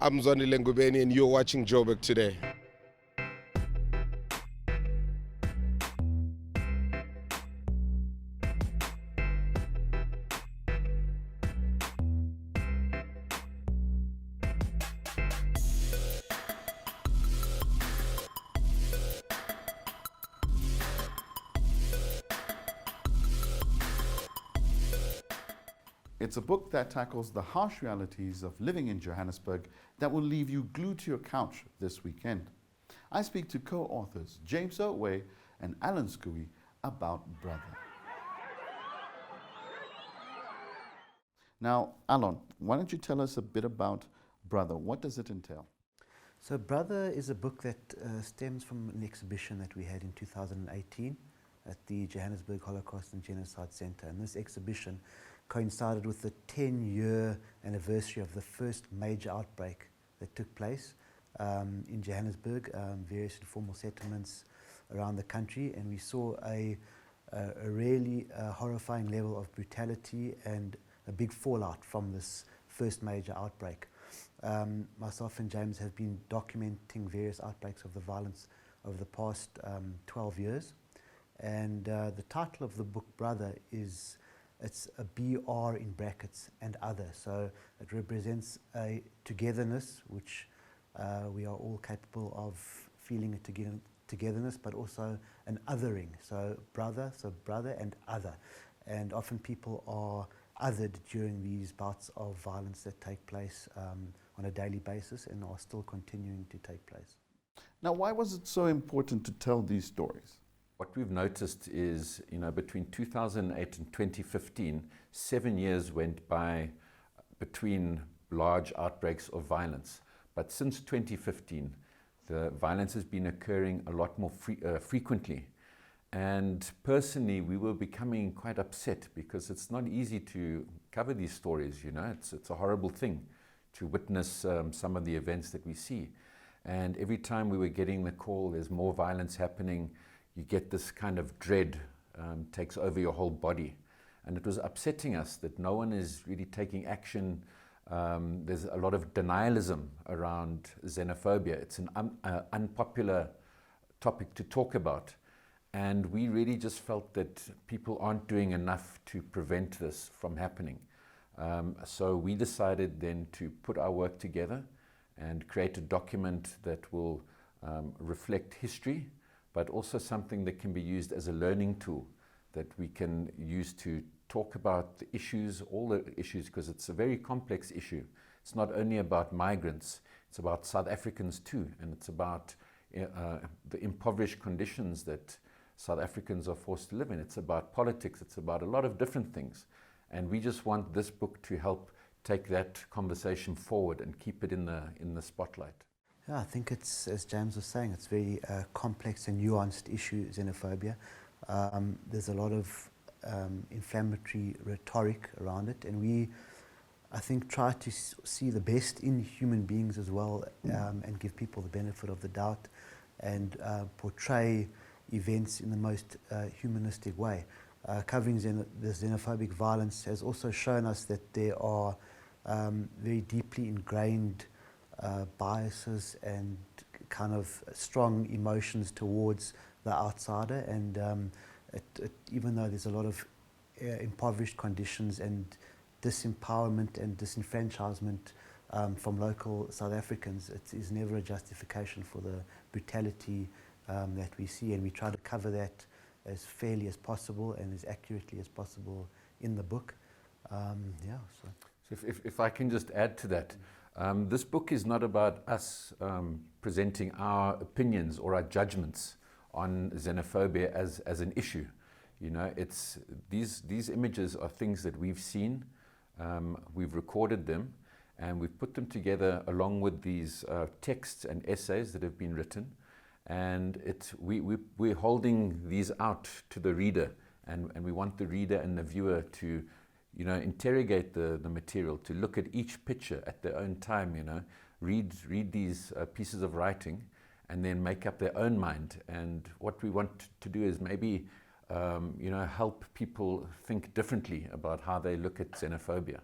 I'm Zoni Lengubeni and you're watching Joburg Today. It's a book that tackles the harsh realities of living in Johannesburg that will leave you glued to your couch this weekend. I speak to co-authors James Otway and Alan Scooey about Brother. Now, Alan, why don't you tell us a bit about Brother? What does it entail? So Brother is a book that stems from an exhibition that we had in 2018 at the Johannesburg Holocaust and Genocide Centre. And this exhibition coincided with the 10-year anniversary of the first major outbreak that took place in Johannesburg, various informal settlements around the country, and we saw a really horrifying level of brutality and a big fallout from this first major outbreak. Myself and James have been documenting various outbreaks of the violence over the past 12 years, and the title of the book, Brother, it's a BR in brackets and other. So it represents a togetherness, which we are all capable of feeling a togetherness, but also an othering. So brother and other. And often people are othered during these bouts of violence that take place on a daily basis and are still continuing to take place. Now, why was it so important to tell these stories? What we've noticed is, between 2008 and 2015, 7 years went by between large outbreaks of violence. But since 2015, the violence has been occurring a lot more frequently. And personally, we were becoming quite upset because it's not easy to cover these stories, It's a horrible thing to witness some of the events that we see. And every time we were getting the call, there's more violence happening, you get this kind of dread takes over your whole body. And it was upsetting us that no one is really taking action. There's a lot of denialism around xenophobia. It's an unpopular topic to talk about. And we really just felt that people aren't doing enough to prevent this from happening. So we decided then to put our work together and create a document that will reflect history, but also something that can be used as a learning tool that we can use to talk about the issues, all the issues, because it's a very complex issue. It's not only about migrants, it's about South Africans too, and it's about the impoverished conditions that South Africans are forced to live in. It's about politics, it's about a lot of different things. And we just want this book to help take that conversation forward and keep it in the spotlight. Yeah, I think it's, as James was saying, it's very complex and nuanced issue, xenophobia. There's a lot of inflammatory rhetoric around it, and we, I think, try to see the best in human beings as well, and give people the benefit of the doubt and portray events in the most humanistic way. Covering the xenophobic violence has also shown us that there are very deeply ingrained biases and kind of strong emotions towards the outsider, and even though there's a lot of impoverished conditions and disempowerment and disenfranchisement from local South Africans, it is never a justification for the brutality that we see, and we try to cover that as fairly as possible and as accurately as possible in the book. So if I can just add to that, this book is not about us presenting our opinions or our judgments on xenophobia as an issue. It's these images are things that we've seen, we've recorded them, and we've put them together along with these texts and essays that have been written. And we're holding these out to the reader, and we want the reader and the viewer to interrogate the material, to look at each picture at their own time, read these pieces of writing and then make up their own mind. And what we want to do is maybe help people think differently about how they look at xenophobia.